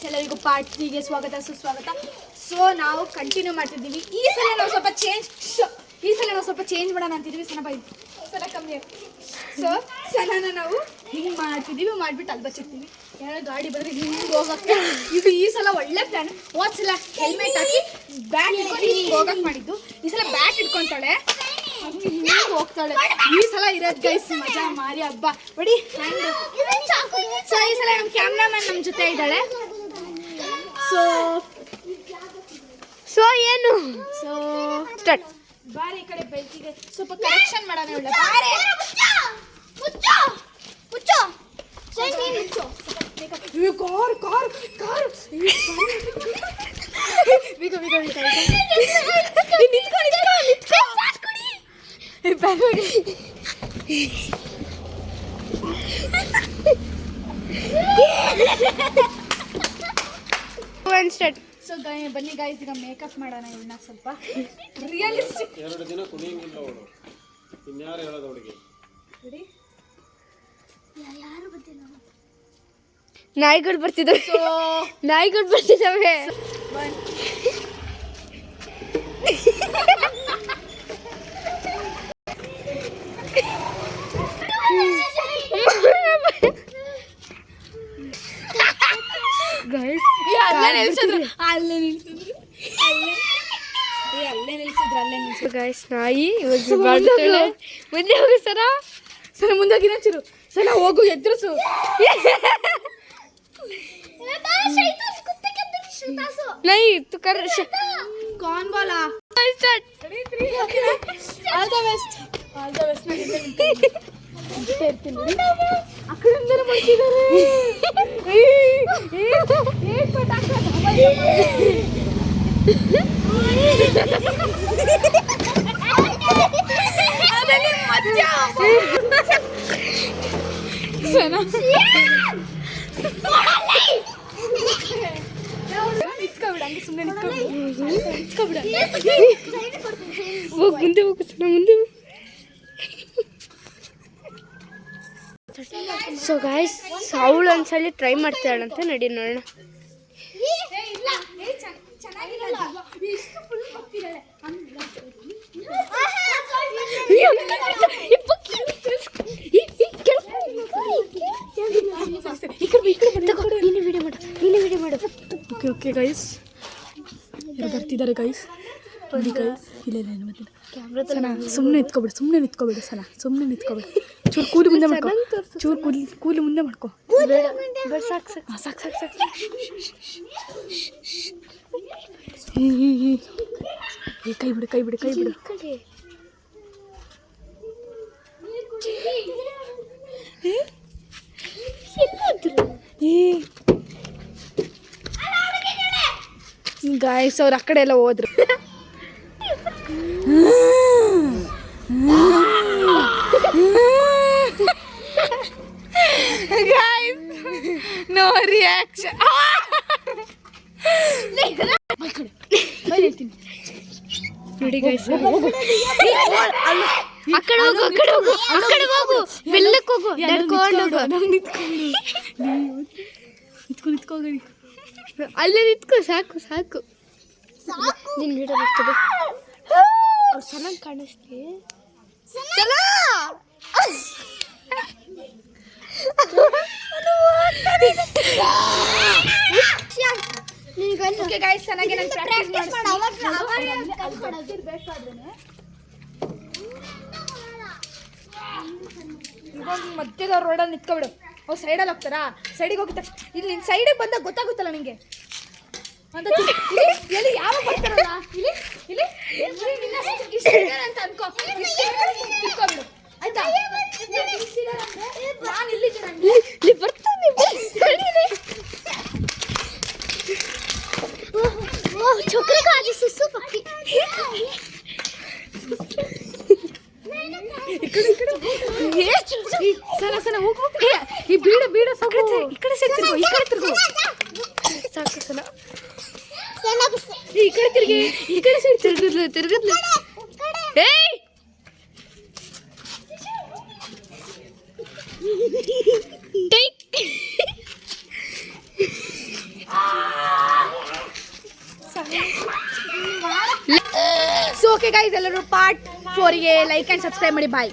ಎಲ್ಲರಿಗೂ ಪಾರ್ಟ್ 3ಗೆ ಸ್ವಾಗತ ಸುಸ್ವಾಗತ. ಸೊ ನಾವು ಕಂಟಿನ್ಯೂ ಮಾಡ್ತಿದ್ದೀವಿ. ಈ ಸಲ ನಾವು ಸ್ವಲ್ಪ ಚೇಂಜ್ ಮಾಡೋಣ ಅಂತಿದ್ದೀವಿ. ಸಲ ಕಮ್ಮಿ. ಸೊ ಸಲನ ನಾವು ಹಿಂಗೆ ಮಾಡ್ತಿದ್ದೀವಿ, ಮಾಡಿಬಿಟ್ಟು ಅಲ್ಲಿ ಬಚ್ಚಿರ್ತೀವಿ. ಯಾರೋ ಗಾಡಿ ಬಂದರೆ ಹಿಂಗೆ ಹೋಗೋಕ್ಕೆ ಇದು ಈ ಸಲ ಒಳ್ಳೆ ಪ್ಲ್ಯಾನ್. ಹೋದ ಸಲ ಹೆಲ್ಮೆಟ್ ಹಾಕಿ ಬ್ಯಾಟ್ ಇಟ್ಕೊಂಡು ಹಿಂಗೆ ಹೋಗಕ್ಕೆ ಮಾಡಿದ್ದು. ಈ ಸಲ ಬ್ಯಾಟ್ ಇಟ್ಕೊತಾಳೆ, ಹಿಂಗೆ ಹೋಗ್ತಾಳೆ. ಈ ಸಲ ಇರೋದು ಗೈಸ್ ಮಜಾ ಮಾರಿ ಹಬ್ಬ ನೋಡಿ. ಸೊ ಈ ಸಲ ನಮ್ಮ ಕ್ಯಾಮ್ರಾಮನ್ ನಮ್ಮ ಜೊತೆ ಇದ್ದಾಳೆ. ಸೊ ಏನು ಸ್ಟಾರ್ಟ್. ಬಾರೆ ಈ ಕಡೆ ಬೆಲ್ಕಿಗೆ ಸ್ವಲ್ಪ ಕರೆಕ್ಷನ್ ಮಾಡೋಣ. ಒಳ್ಳೆ ಬಾರೆ ಸೊ ಬನ್ನಿ ಗೈಸ್, ಈಗ ಮೇಕಪ್ ಮಾಡೋಣ. ಇವನ್ನ ಸ್ವಲ್ಪ ರಿಯಲಿಸ್ಟಿಕ್. 2 ದಿನ ಕುಣಿಯಂಗಿಲ್ಲ ಅವಳು. ಇನ್ಯಾರು ಹೇಳೋದು ಅವಳಿಗೆ? ನೋಡಿ ಯಾರು ಬರ್ತಿಲ್ಲ, ನಾಯಿಗಳು ಬರ್ತಿದ್ದಾವೆ. ನಾಯಿಗಳು ಬರ್ತಿದ್ದಾವೆ. ಗೈಸ್ ನಾಯಿ ಮುಂದೆ ಹೋಗಿ ಸರ ಮುಂದೆ ಹೋಗಿ ಚಿರು ಸಲ ಹೋಗು ಎದುರಿಸು. नहीं तू कर कौन बोला? स्टार्ट. All the best. ಅಕ್ಕಡಿಂದನೇ ಮಾಡ್ತಿದ್ದಾರೆ. ಮುಂದೆ ಹೋಗು ಮುಂದೆ. ಸೊ ಗಾಯ್ಸ್ ಅವಳು ಒಂದ್ಸಲಿ ಟ್ರೈ ಮಾಡ್ತಾಳಂತೆ, ನಡಿ ನೋಡೋಣ. ಓಕೆ ಗೈಸ್ ಬರ್ತಿದ್ದಾರೆ ಗೈಸ್. ನೋಡಿ ಗೈಸ್, ಇಲ್ಲ ಸುಮ್ಮನೆ ನಿಂತ್ಕೊಬಿಡು ಸಲ ಸುಮ್ಮನೆ ನಿಂತ್ಕೊಬಿಡು. ಚೂರು ಕೂಲಿ ಮುಂದೆ ಮಾಡ್ಕೊ, ಕೂಲಿ ಮುಂದೆ ಮಾಡ್ಕೊ. ಸಾಕು ಕೈ ಬಿಡು. ಗಾಯ್ಸ್ ಅವ್ರು ಆ ಕಡೆ ಎಲ್ಲ ಹೋದ್ರು. No reaction. ನೋಡಿ ಗೈಸ್, ಆ ಕಡೆ ಹೋಗು, ಬೆಲ್ಲಕ್ಕೆ ಹೋಗು, ನಿಂತ್ಕೊಂಡು ಅಲ್ಲೇ ನಿಂತ್ಕೊ. ಸಾಕು ನಿನ್ನ ವಿಡಿಯೋ ಬರ್ತದೆ. ಅವ್ರು ಚೆನ್ನಾಗಿ ಕಾಣಿಸ್ತಿ. ಮಧ್ಯದ ರೋಡಲ್ಲಿ ನಿಂತ್ಕೊಬಿಡು. ಅವ್ರು ಸೈಡಲ್ಲಿ ಹೋಗ್ತಾರಾ? ಸೈಡಿಗೆ ಹೋಗಿದ ತಕ್ಷಣ ಇಲ್ಲಿ ನಿನ್ನ ಸೈಡಿಗೆ ಬಂದಾಗ ಗೊತ್ತಾಗುತ್ತಲ್ಲ ನಿಂಗೆ ಅಂತ. ಎಲ್ಲಿ ಯಾವ ಬರ್ತಾರಲ್ಲ ಇಲ್ಲಿ ಅಂತ ಅನ್ಕೋ, ನಿಂತ್ಕೊಬಿಡು ಆಯ್ತಾ? ನಾನು ಇಲ್ಲಿ ಬರ್ತಾನೆ. छोकरे का आज सुसु पक्की. ಸಲ ಹೋಗು. ಈ ಬೀಡ ಸಾಕು. ಈ ಕಡೆ ತಿರ್ಗು. ಸಾಕು ಸಲ ಈ ಕಡೆ ತಿರುಗಿ. ಈ ಕಡೆ ಸೈಡ್ ತಿರ್ಗದ್ಲು. ಏಯ್ ಟೇಕ್. ಸೊ ಓಕೆ ಗೈಸ್ ಎಲ್ಲರೂ ಪಾರ್ಟ್ 4ಗೆ ಲೈಕ್ ಆ್ಯಂಡ್ ಸಬ್ಸ್ಕ್ರೈಬ್ ಮಾಡಿ ಬಾಯ್.